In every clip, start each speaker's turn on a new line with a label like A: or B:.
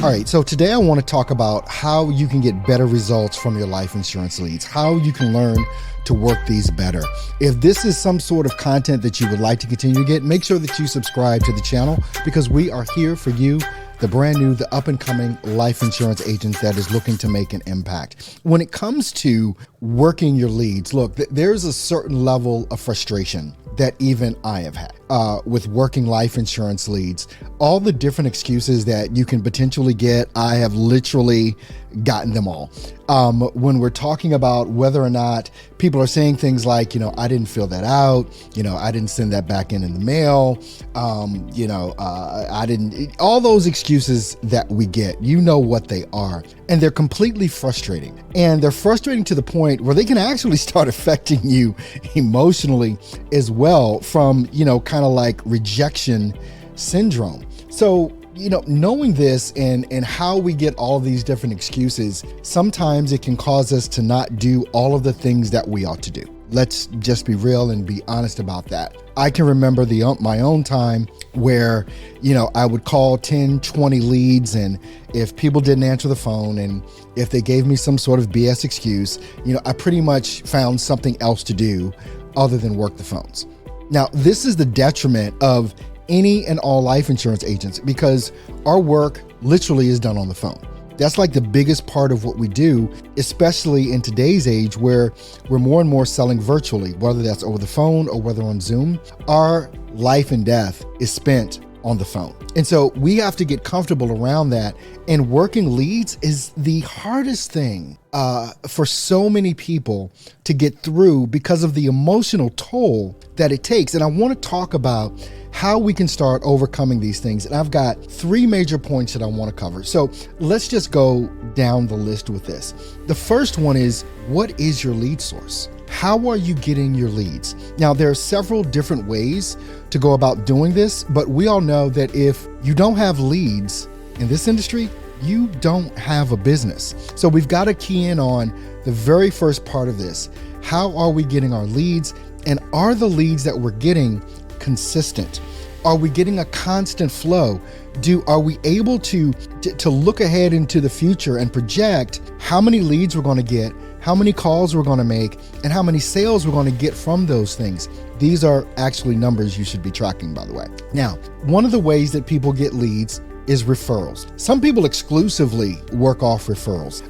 A: All right, so today I want to talk about how you can get better results from your life insurance leads, how you can learn to work these better. If this is some sort of content that you would like to continue to get, make sure that you subscribe to the channel because we are here for you, the brand new, the up and coming life insurance agent that is looking to make an impact. When it comes to working your leads, look, there's a certain level of frustration that even I have had with working life insurance leads. All the different excuses that you can potentially get, I have literally gotten them all. When we're talking about whether or not people are saying things like, I didn't fill that out, I didn't send that back in the mail, I didn't, all those excuses that we get, what they are. And they're completely frustrating. And they're frustrating to the point where they can actually start affecting you emotionally as well from, kind of like rejection syndrome. So, knowing this and how we get all these different excuses, sometimes it can cause us to not do all of the things that we ought to do. Let's just be real and be honest about that. I can remember my own time where, I would call 10, 20 leads, and if people didn't answer the phone and if they gave me some sort of BS excuse, I pretty much found something else to do other than work the phones. Now, this is the detriment of any and all life insurance agents because our work literally is done on the phone. That's like the biggest part of what we do, especially in today's age where we're more and more selling virtually, whether that's over the phone or whether on Zoom. Our life and death is spent on the phone. And so we have to get comfortable around that. And working leads is the hardest thing for so many people to get through because of the emotional toll that it takes. And I want to talk about how we can start overcoming these things. And I've got 3 major points that I want to cover. So let's just go down the list with this. The first one is, what is your lead source? How are you getting your leads? Now, there are several different ways to go about doing this, but we all know that if you don't have leads in this industry, you don't have a business. So we've got to key in on the very first part of this. How are we getting our leads? And are the leads that we're getting consistent? Are we getting a constant flow? Are we able to look ahead into the future and project how many leads we're going to get, how many calls we're going to make, and how many sales we're going to get from those things? These are actually numbers you should be tracking, by the way. Now, one of the ways that people get leads is referrals. Some people exclusively work off referrals.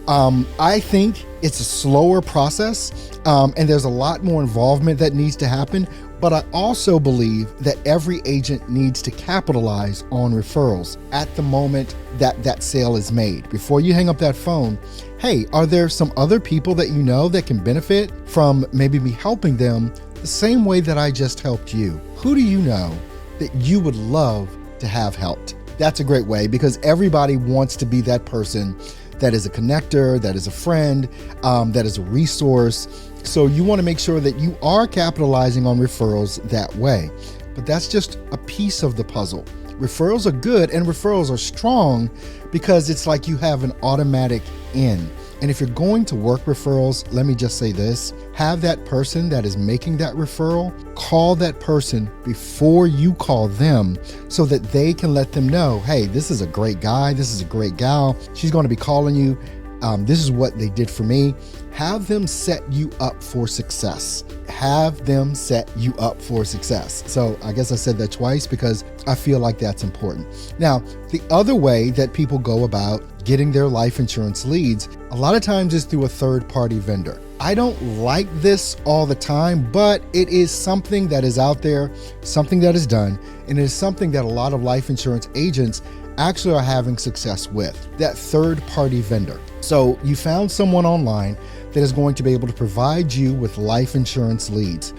A: I think it's a slower process, and there's a lot more involvement that needs to happen. But I also believe that every agent needs to capitalize on referrals at the moment that that sale is made. Before you hang up that phone, hey, are there some other people that you know that can benefit from maybe me helping them the same way that I just helped you? Who do you know that you would love to have helped? That's a great way because everybody wants to be that person that is a connector, that is a friend, that is a resource. So you want to make sure that you are capitalizing on referrals that way. But that's just a piece of the puzzle. Referrals are good and referrals are strong because it's like you have an automatic in. And if you're going to work referrals, let me just say this, have that person that is making that referral, call that person before you call them so that they can let them know, hey, this is a great guy, this is a great gal, she's going to be calling you. This is what they did for me. Have them set you up for success. Have them set you up for success. So I guess I said that twice because I feel like that's important. Now, the other way that people go about getting their life insurance leads, a lot of times is through a third-party vendor. I don't like this all the time, but it is something that is out there, something that is done, and it is something that a lot of life insurance agents actually are having success with, that third-party vendor. So you found someone online that is going to be able to provide you with life insurance leads.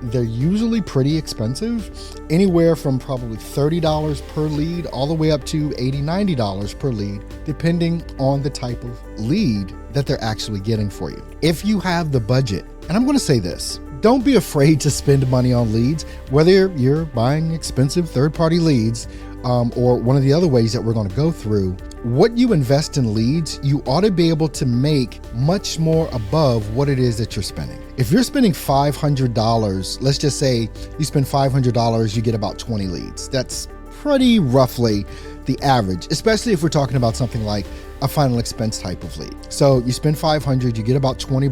A: They're usually pretty expensive, anywhere from probably $30 per lead all the way up to $80, $90 per lead, depending on the type of lead that they're actually getting for you. If you have the budget, and I'm going to say this, don't be afraid to spend money on leads, whether you're buying expensive third-party leads or one of the other ways that we're going to go through. What you invest in leads, you ought to be able to make much more above what it is that you're spending. If you're spending $500, let's just say you spend $500, you get about 20 leads. That's pretty roughly the average, especially if we're talking about something like a final expense type of lead. So you spend 500, you get about 20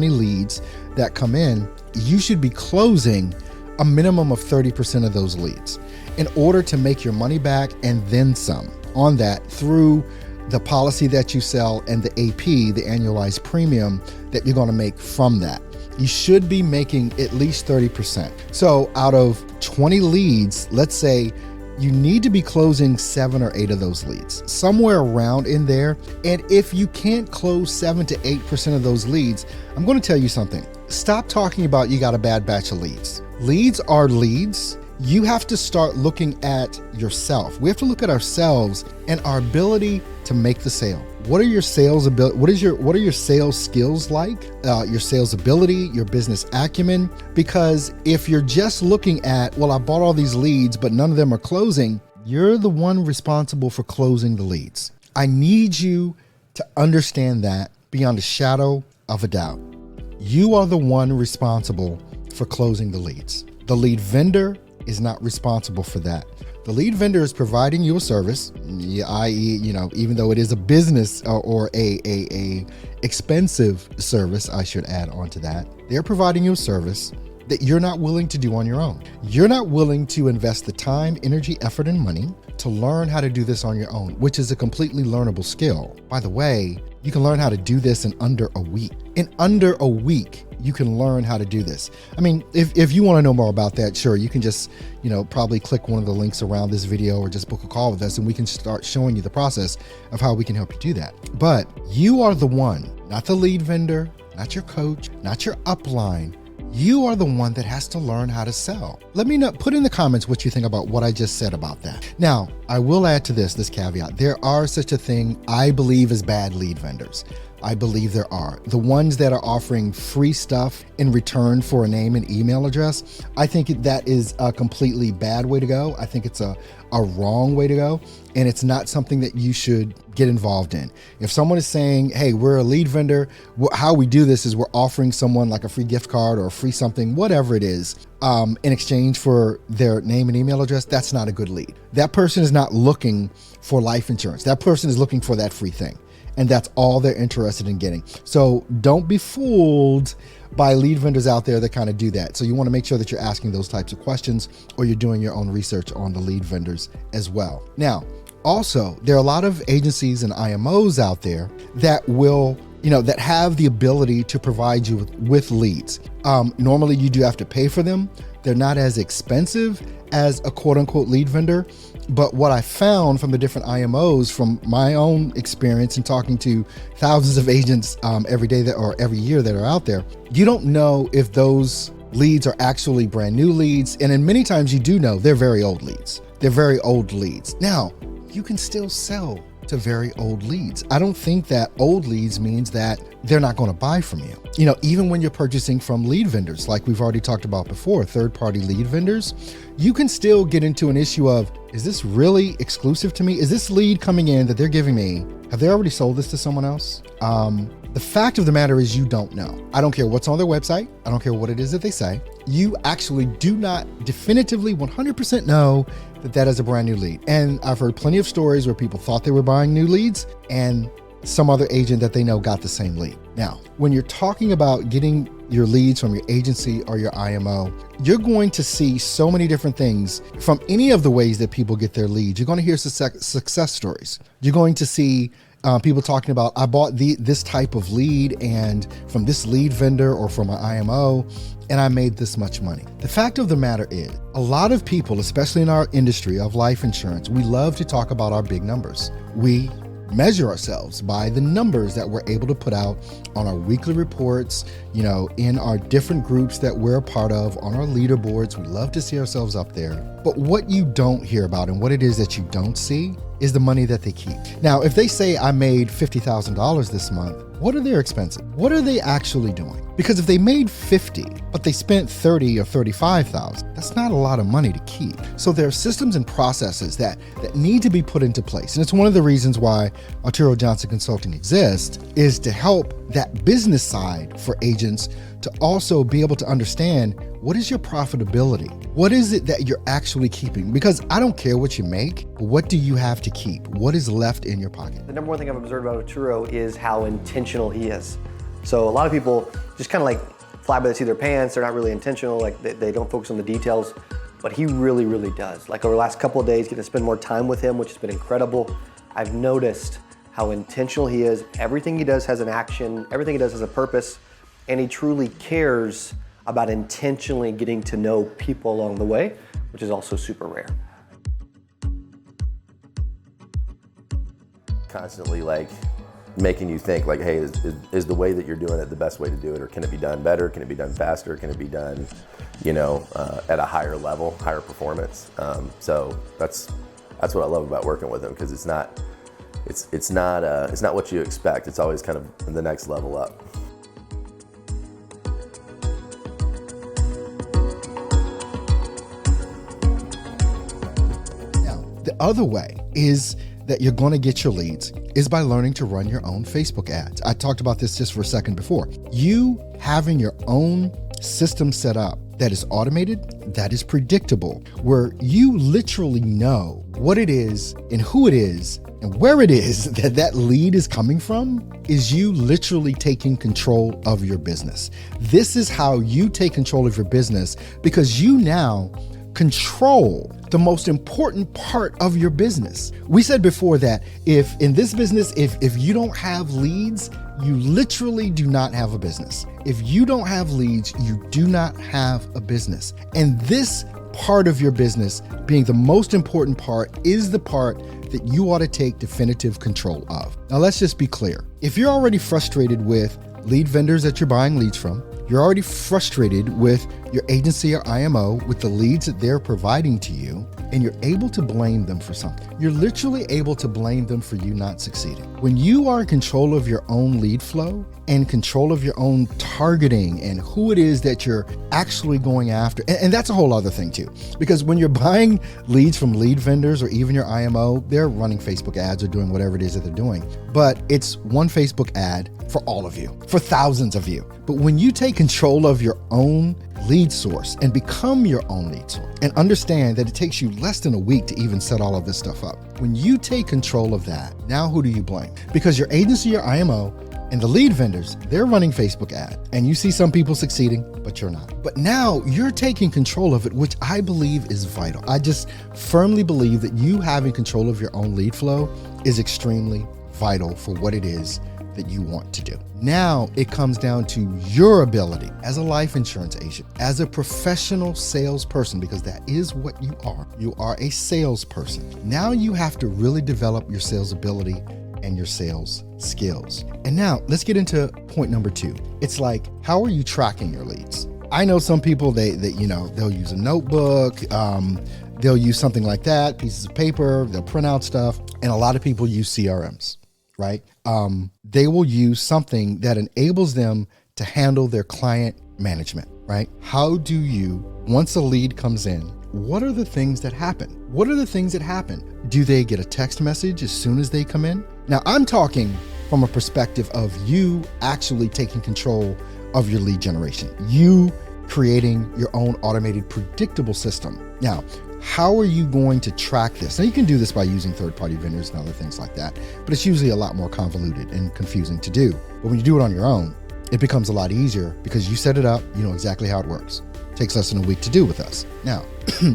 A: leads that come in. You should be closing a minimum of 30% of those leads in order to make your money back and then some on that through the policy that you sell and the AP, the annualized premium that you're going to make from that. You should be making at least 30%. So out of 20 leads, let's say you need to be closing 7 or 8 of those leads, somewhere around in there. And if you can't close 7 to 8% of those leads, I'm going to tell you something. Stop talking about you got a bad batch of leads. Leads are leads. You have to start looking at yourself. We have to look at ourselves and our ability to make the sale. What are your sales ability? What are your sales skills like? Your sales ability, your business acumen? Because if you're just looking at, well, I bought all these leads, but none of them are closing, you're the one responsible for closing the leads. I need you to understand that beyond a shadow of a doubt. You are the one responsible for closing the leads. The lead vendor is not responsible for that. The lead vendor is providing you a service, i.e., even though it is a business or a expensive service, I should add on to that. They're providing you a service that you're not willing to do on your own. You're not willing to invest the time, energy, effort, and money to learn how to do this on your own, which is a completely learnable skill. By the way, you can learn how to do this in under a week. In under a week, you can learn how to do this. I mean, if you want to know more about that, sure, you can just, probably click one of the links around this video or just book a call with us and we can start showing you the process of how we can help you do that. But you are the one, not the lead vendor, not your coach, not your upline. You are the one that has to learn how to sell. Let me know, put in the comments what you think about what I just said about that. Now, I will add to this caveat. There are such a thing, I believe, as bad lead vendors. I believe there are. The ones that are offering free stuff in return for a name and email address, I think that is a completely bad way to go. I think it's a wrong way to go, and it's not something that you should get involved in. If someone is saying, hey, we're a lead vendor, how we do this is we're offering someone like a free gift card or a free something, whatever it is, in exchange for their name and email address, that's not a good lead. That person is not looking for life insurance. That person is looking for that free thing. And that's all they're interested in getting. So don't be fooled by lead vendors out there that kind of do that. So you want to make sure that you're asking those types of questions or you're doing your own research on the lead vendors as well. Now, also, there are a lot of agencies and IMOs out there that will, that have the ability to provide you with leads. Normally you do have to pay for them. They're not as expensive as a quote unquote lead vendor. But what I found from the different IMOs, from my own experience in talking to thousands of agents every day or every year that are out there, you don't know if those leads are actually brand new leads. And in many times you do know they're very old leads. They're very old leads. Now, you can still sell to very old leads. I don't think that old leads means that they're not going to buy from you. Even when you're purchasing from lead vendors, like we've already talked about before, third-party lead vendors, you can still get into an issue of, is this really exclusive to me? Is this lead coming in that they're giving me, have they already sold this to someone else? The fact of the matter is you don't know. I don't care what's on their website. I don't care what it is that they say. You actually do not definitively 100% know that is a brand new lead. And I've heard plenty of stories where people thought they were buying new leads and some other agent that they know got the same lead. Now, when you're talking about getting your leads from your agency or your IMO, you're going to see so many different things from any of the ways that people get their leads. You're going to hear success stories. You're going to see people talking about, I bought this type of lead and from this lead vendor or from an IMO, and I made this much money. The fact of the matter is, a lot of people, especially in our industry of life insurance, we love to talk about our big numbers. We measure ourselves by the numbers that we're able to put out on our weekly reports, in our different groups that we're a part of, on our leaderboards. We love to see ourselves up there. But what you don't hear about and what it is that you don't see is the money that they keep. Now, if they say I made $50,000 this month, what are their expenses? What are they actually doing? Because if they made 50, but they spent 30 or 35,000, that's not a lot of money to keep. So there are systems and processes that need to be put into place. And it's one of the reasons why Arturo Johnson Consulting exists, is to help that business side for agents to also be able to understand What is your profitability? What is it that you're actually keeping? Because I don't care what you make, but what do you have to keep? What is left in your pocket?
B: The number one thing I've observed about Arturo is how intentional he is. So a lot of people just kind of like fly by the seat of their pants. They're not really intentional, like they don't focus on the details, but he really, really does. Like over the last couple of days, getting to spend more time with him, which has been incredible. I've noticed how intentional he is. Everything he does has an action, everything he does has a purpose, and he truly cares about intentionally getting to know people along the way, which is also super rare.
C: Constantly like making you think like, hey, is the way that you're doing it the best way to do it, or can it be done better? Can it be done faster? Can it be done, at a higher level, higher performance? So that's what I love about working with him, because it's not what you expect. It's always kind of the next level up.
A: Now, the other way is that you're going to get your leads is by learning to run your own Facebook ads. I talked about this just for a second before. You having your own system set up that is automated, that is predictable, where you literally know what it is and who it is and where it is that lead is coming from, is you literally taking control of your business. This is how you take control of your business, because you now control the most important part of your business. We said before that if in this business, if you don't have leads, you literally do not have a business. If you don't have leads, you do not have a business. And this part of your business, being the most important part, is the part that you ought to take definitive control of. Now, let's just be clear. If you're already frustrated with lead vendors that you're buying leads from, you're already frustrated with your agency or IMO, with the leads that they're providing to you, and you're able to blame them for something. You're literally able to blame them for you not succeeding. When you are in control of your own lead flow and control of your own targeting and who it is that you're actually going after, and that's a whole other thing too, because when you're buying leads from lead vendors or even your IMO, they're running Facebook ads or doing whatever it is that they're doing, but it's one Facebook ad for all of you, for thousands of you. But when you take control of your own lead source and become your own lead source, and understand that it takes you less than a week to even set all of this stuff up. When you take control of that, now who do you blame? Because your agency, your IMO, and the lead vendors, they're running Facebook ads, and you see some people succeeding, but you're not. But now you're taking control of it, which I believe is vital. I just firmly believe that you having control of your own lead flow is extremely vital for what it is that you want to do. Now it comes down to your ability as a life insurance agent, as a professional salesperson, because that is what you are. You are a salesperson. Now you have to really develop your sales ability and your sales skills. And now let's get into point number 2. It's like, how are you tracking your leads? I know some people, they'll use a notebook, they'll use something like that, pieces of paper, they'll print out stuff. And a lot of people use CRMs, right? They will use something that enables them to handle their client management, right? How do you, once a lead comes in, what are the things that happen? What are the things that happen? Do they get a text message as soon as they come in? Now, I'm talking from a perspective of you actually taking control of your lead generation, you creating your own automated, predictable system. Now, how are you going to track this? Now, you can do this by using third-party vendors and other things like that, but it's usually a lot more convoluted and confusing to do. But when you do it on your own, it becomes a lot easier because you set it up, you know exactly how it works. It takes less than a week to do with us. Now,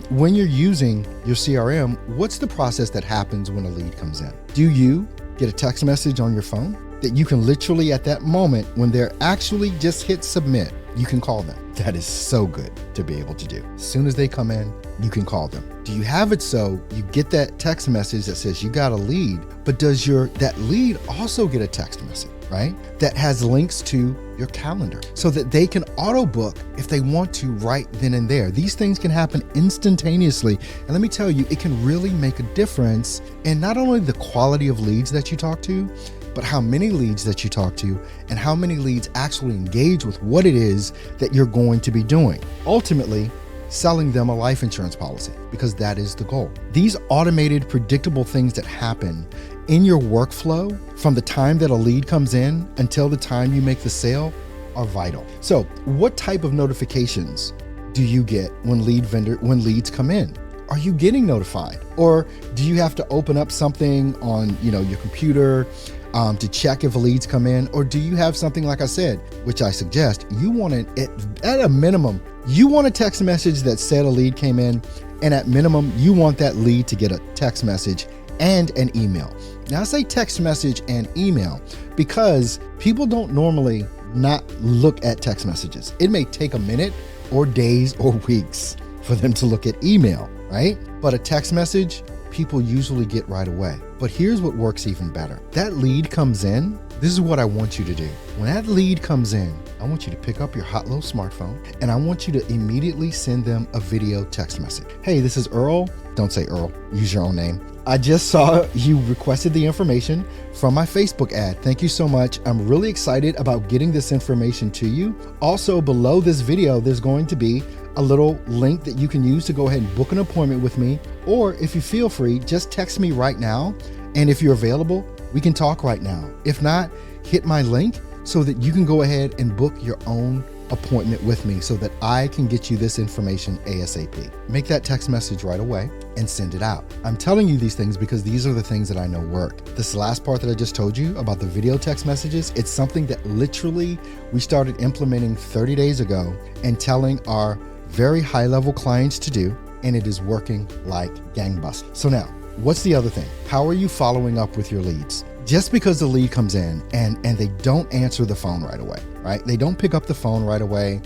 A: when you're using your CRM, what's the process that happens when a lead comes in? Do you get a text message on your phone that you can literally at that moment, when they're actually just hit submit, you can call them? That is so good to be able to do. As soon as they come in, you can call them. Do you have it so you get that text message that says you got a lead, but does that lead also get a text message, right? That has links to your calendar so that they can auto book if they want to right then and there. These things can happen instantaneously. And let me tell you, it can really make a difference in not only the quality of leads that you talk to, but how many leads that you talk to and how many leads actually engage with what it is that you're going to be doing. Ultimately, selling them a life insurance policy, because that is the goal. These automated, predictable things that happen in your workflow from the time that a lead comes in until the time you make the sale are vital. So what type of notifications do you get when leads come in? Are you getting notified? Or do you have to open up something on, your computer to check if leads come in? Or do you have something, like I said, which I suggest, you want at a minimum, you want a text message that said a lead came in, and at minimum, you want that lead to get a text message and an email. Now I say text message and email because people don't normally not look at text messages. It may take a minute or days or weeks for them to look at email, right? But a text message, people usually get right away. But here's what works even better. That lead comes in. This is what I want you to do. When that lead comes in, I want you to pick up your hot little smartphone and I want you to immediately send them a video text message. Hey, this is Earl. Don't say Earl, use your own name. I just saw you requested the information from my Facebook ad. Thank you so much. I'm really excited about getting this information to you. Also, below this video, there's going to be a little link that you can use to go ahead and book an appointment with me. Or if you feel free, just text me right now. And if you're available, we can talk right now. If not, hit my link so that you can go ahead and book your own appointment with me so that I can get you this information ASAP. Make that text message right away and send it out. I'm telling you these things because these are the things that I know work. This last part that I just told you about the video text messages, it's something that literally we started implementing 30 days ago and telling our very high level clients to do, and it is working like gangbusters. So now, what's the other thing? How are you following up with your leads? Just because the lead comes in and they don't answer the phone right away, right? They don't pick up the phone right away.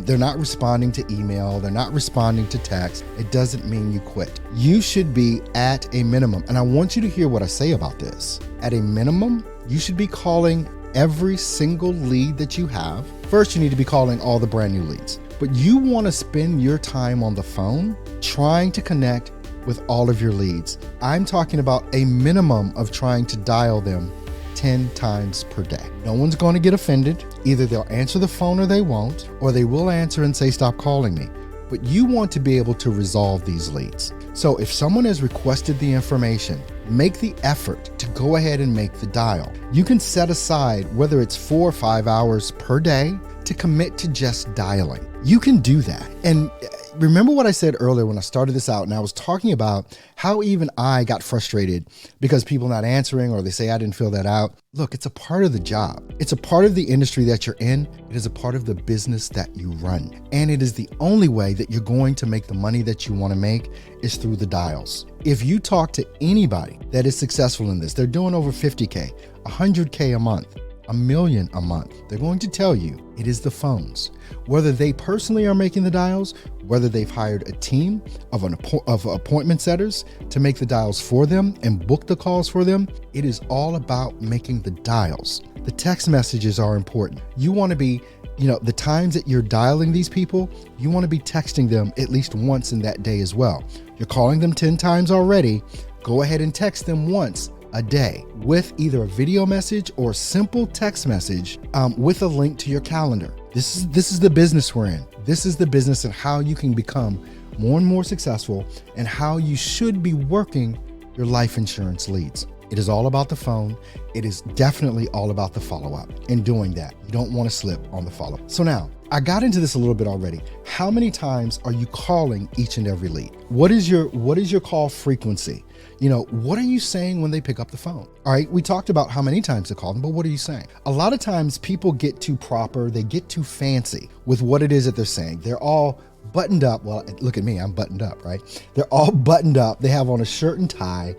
A: They're not responding to email. They're not responding to text. It doesn't mean you quit. You should be at a minimum, and I want you to hear what I say about this. At a minimum, you should be calling every single lead that you have. First, you need to be calling all the brand new leads, but you want to spend your time on the phone trying to connect with all of your leads. I'm talking about a minimum of trying to dial them 10 times per day. No one's going to get offended. Either they'll answer the phone or they won't, or they will answer and say, stop calling me. But you want to be able to resolve these leads. So if someone has requested the information, make the effort to go ahead and make the dial. You can set aside whether it's 4 or 5 hours per day to commit to just dialing. You can do that. And remember what I said earlier when I started this out, and I was talking about how even I got frustrated because people not answering or they say I didn't fill that out. Look, it's a part of the job. It's a part of the industry that you're in. It is a part of the business that you run. And it is the only way that you're going to make the money that you want to make is through the dials. If you talk to anybody that is successful in this, they're doing over 50K, 100K a month, $1 million a month. They're going to tell you it is the phones. Whether they personally are making the dials, whether they've hired a team of appointment setters to make the dials for them and book the calls for them, it is all about making the dials. The text messages are important. You want to be, the times that you're dialing these people, you want to be texting them at least once in that day as well. You're calling them 10 times already. Go ahead and text them once a day with either a video message or simple text message with a link to your calendar. This is the business we're in. This is the business and how you can become more and more successful and how you should be working your life insurance leads. It is all about the phone. It is definitely all about the follow-up and doing that. You don't want to slip on the follow-up. So now, I got into this a little bit already. How many times are you calling each and every lead? What is your call frequency? What are you saying when they pick up the phone? All right, we talked about how many times to call them, but what are you saying? A lot of times people get too proper, they get too fancy with what it is that they're saying. They're all buttoned up. Well, look at me, I'm buttoned up, right? They're all buttoned up. They have on a shirt and tie,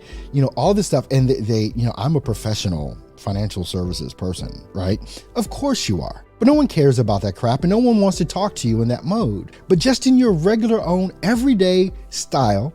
A: all this stuff. And they I'm a professional financial services person, right? Of course you are. But no one cares about that crap and no one wants to talk to you in that mode. But just in your regular own everyday style,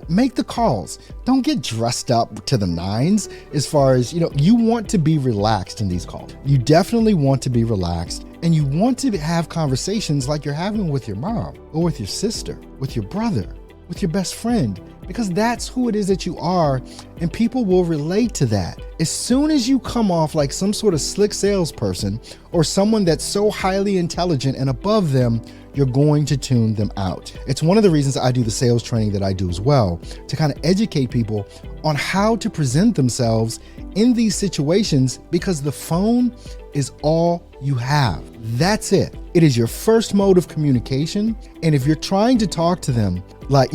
A: make the calls. Don't get dressed up to the nines as far as, you want to be relaxed in these calls. You definitely want to be relaxed and you want to have conversations like you're having with your mom or with your sister, with your brother, with your best friend, because that's who it is that you are, and people will relate to that. As soon as you come off like some sort of slick salesperson or someone that's so highly intelligent and above them, you're going to tune them out. It's one of the reasons I do the sales training that I do as well, to kind of educate people on how to present themselves in these situations, because the phone is all you have. That's it. It is your first mode of communication. And if you're trying to talk to them, like,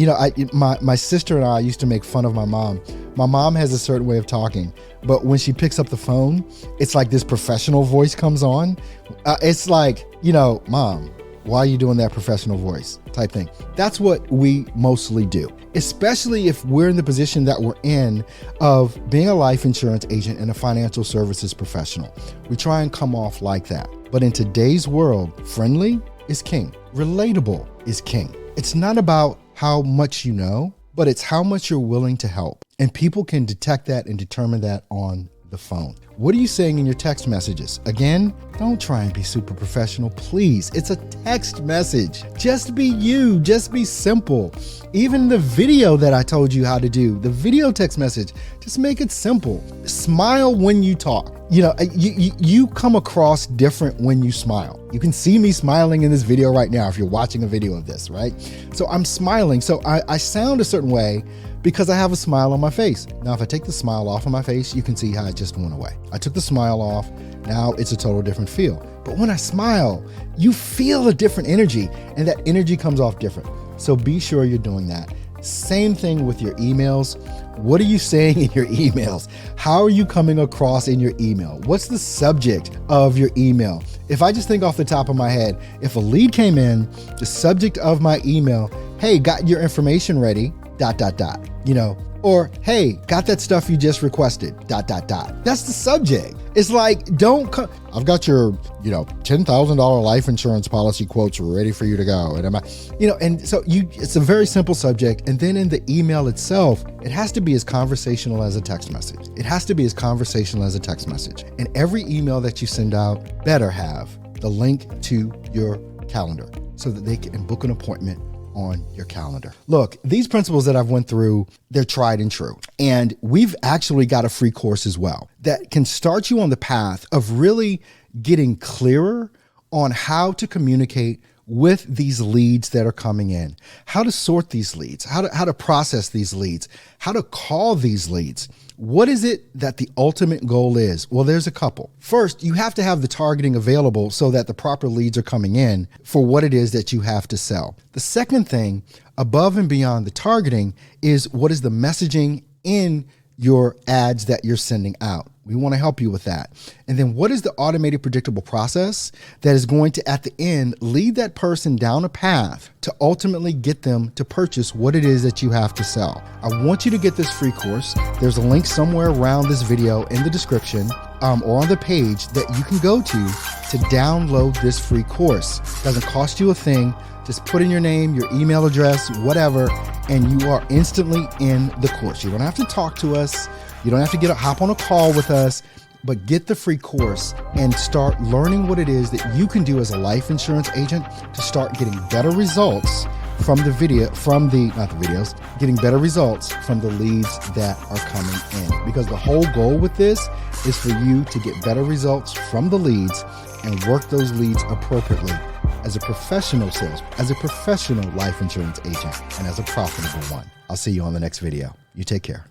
A: my sister and I used to make fun of my mom. My mom has a certain way of talking, but when she picks up the phone, it's like this professional voice comes on. It's like, Mom, why are you doing that professional voice type thing? That's what we mostly do, especially if we're in the position that we're in of being a life insurance agent and a financial services professional. We try and come off like that. But in today's world, friendly is king. Relatable is king. It's not about how much you know, but it's how much you're willing to help. And people can detect that and determine that on the phone. What are you saying in your text messages? Again, don't try and be super professional, please. It's a text message. Just be you, just be simple. Even the video that I told you how to do, the video text message, just make it simple. Smile when you talk. You come across different when you smile. You can see me smiling in this video right now if you're watching a video of this, right? So I'm smiling. So I sound a certain way because I have a smile on my face. Now, if I take the smile off of my face, you can see how it just went away. I took the smile off. Now it's a total different feel. But when I smile, you feel a different energy, and that energy comes off different. So be sure you're doing that. Same thing with your emails. What are you saying in your emails? How are you coming across in your email? What's the subject of your email? If I just think off the top of my head, if a lead came in, the subject of my email, hey, got your information ready, ... or hey, got that stuff you just requested, ... That's the subject. It's like, I've got your, $10,000 life insurance policy quotes ready for you to go. And so it's a very simple subject. And then in the email itself, it has to be as conversational as a text message. It has to be as conversational as a text message. And every email that you send out better have the link to your calendar so that they can book an appointment on your calendar. Look, these principles that I've went through, they're tried and true. And we've actually got a free course as well that can start you on the path of really getting clearer on how to communicate with these leads that are coming in, how to sort these leads, how to process these leads, how to call these leads. What is it that the ultimate goal is? Well, there's a couple. First, you have to have the targeting available so that the proper leads are coming in for what it is that you have to sell. The second thing, above and beyond the targeting, is what is the messaging in your ads that you're sending out. We want to help you with that. And then what is the automated predictable process that is going to, at the end, lead that person down a path to ultimately get them to purchase what it is that you have to sell. I want you to get this free course. There's a link somewhere around this video in the description or on the page that you can go to download this free course. It doesn't cost you a thing. Just put in your name, your email address, whatever, and you are instantly in the course. You don't have to talk to us. You don't have to hop on a call with us, but get the free course and start learning what it is that you can do as a life insurance agent to start getting better results getting better results from the leads that are coming in. Because the whole goal with this is for you to get better results from the leads and work those leads appropriately as a professional as a professional life insurance agent, and as a profitable one. I'll see you on the next video. You take care.